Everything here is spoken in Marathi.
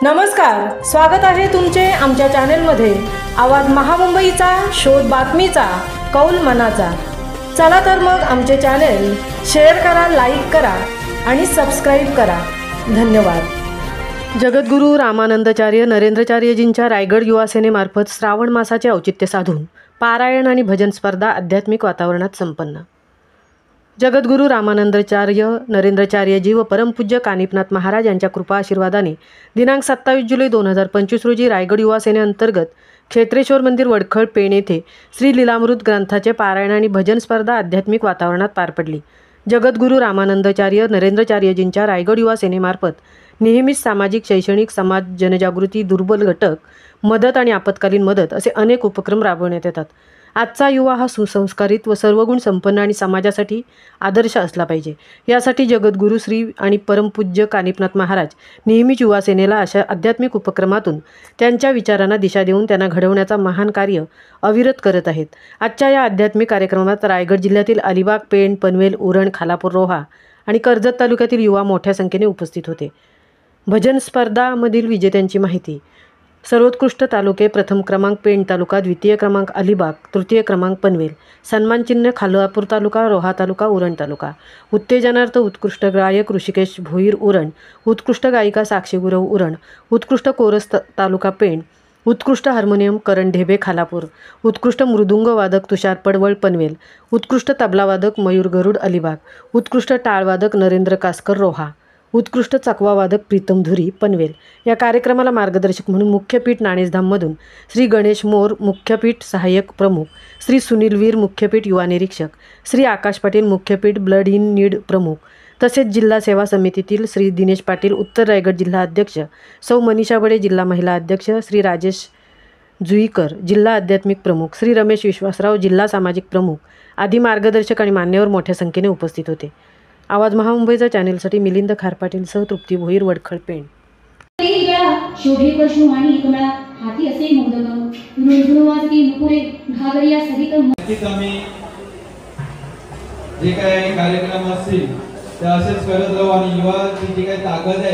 नमस्कार, स्वागत आहे तुमचे आमच्या चॅनलमध्ये। आवाज महामुंबईचा, शोध बातमीचा, कौल मनाचा। चला तर मग आमचे चॅनल शेअर करा, लाईक करा आणि सबस्क्राइब करा। धन्यवाद। जगद्गुरू रामानंदाचार्य नरेंद्राचार्यजींच्या रायगड युवा सेनेमार्फत श्रावण मासाचे औचित्य साधून पारायण आणि भजन स्पर्धा आध्यात्मिक वातावरणात संपन्न। जगद्गुरू रामानंदाचार्य नरेंद्राचार्यजी व परमपूज्य कानिफनाथ महाराज यांच्या कृपा आशीर्वादाने दिनांक 27 जुलै 2025 रोजी रायगड युवा सेनेअंतर्गत क्षेत्रेश्वर मंदिर वडखळ पेण येथे श्री लीलामृत ग्रंथाचे पारायण आणि भजन स्पर्धा आध्यात्मिक वातावरणात पार पडली। जगद्गुरू रामानंदाचार्य नरेंद्राचार्यजींच्या रायगड युवा सेनेमार्फत नेहमीच सामाजिक, शैक्षणिक, समाज जनजागृती, दुर्बल घटक मदत आणि आपत्कालीन मदत असे अनेक उपक्रम राबवण्यात येतात। आजचा युवा हा सुसंस्कारित व सर्वगुण संपन्न आणि समाजासाठी आदर्श असला पाहिजे, यासाठी जगद्गुरू श्री आणि परमपूज्य कानिफनाथ महाराज नेहमीच युवा सेनेला अशा आध्यात्मिक उपक्रमातून त्यांच्या विचारांना दिशा देऊन त्यांना घडवण्याचा महान कार्य अविरत करत आहेत। आजच्या या आध्यात्मिक कार्यक्रमात रायगड जिल्ह्यातील अलिबाग, पेण, पनवेल, उरण, खालापूर, रोहा आणि कर्जत तालुक्यातील युवा मोठ्या संख्येने उपस्थित होते। भजन स्पर्धामधील विजेत्यांची माहिती। सर्वोत्कृष्ट तालुके: प्रथम क्रमांक पेण तालुका, द्वितीय क्रमांक अलिबाग, तृतीय क्रमांक पनवेल। सन्मान चिन्ह: खालापूर तालुका, रोहा तालुका, उरण तालुका। उत्तेजनार्थ: उत्कृष्ट गायक ऋषिकेश भोईर उरण, उत्कृष्ट गायिका साक्षी गुरव उरण, उत्कृष्ट कोरस तालुका पेण, उत्कृष्ट हार्मोनियम करण ढेबे खालापूर, उत्कृष्ट मृदुंग वादक तुषार पडवळ पनवेल, उत्कृष्ट तबलावादक मयूर गरुड अलिबाग, उत्कृष्ट टाळवादक नरेंद्र कासकर रोहा, उत्कृष्ट चकवावादक प्रीतम धुरी पनवेल। या कार्यक्रमाला मार्गदर्शक म्हणून मुख्यपीठ नाणेसधाममधून श्री गणेश मोर, मुख्यपीठ सहाय्यक प्रमुख, श्री सुनील वीर, मुख्यपीठ युवा निरीक्षक, Shri Akash Patil, मुख्यपीठ blood in need प्रमुख, तसेच जिल्हा सेवा समितीतील श्री दिनेश पाटील, उत्तर रायगड जिल्हा अध्यक्ष, सौ मनीषा बडे, जिल्हा महिला अध्यक्ष, श्री राजेश जुईकर, जिल्हा आध्यात्मिक प्रमुख, श्री रमेश विश्वासराव, जिल्हा सामाजिक प्रमुख आदी मार्गदर्शक आणि मान्यवर मोठ्या संख्येने उपस्थित होते। आवाज महामुंबईचा चॅनलसाठी मिलिंद खारपाटील सह तृप्ती भोईर, वडखळ, पेण। शोभे पशु आणि कमळा हाती असे मोदक नुळनुळवाजती नुपुरे घागरिया सहित आम्ही जे काही कार्यक्रम असतील ते असेच करत राहू आणि युवाची जी काही ताकद आहे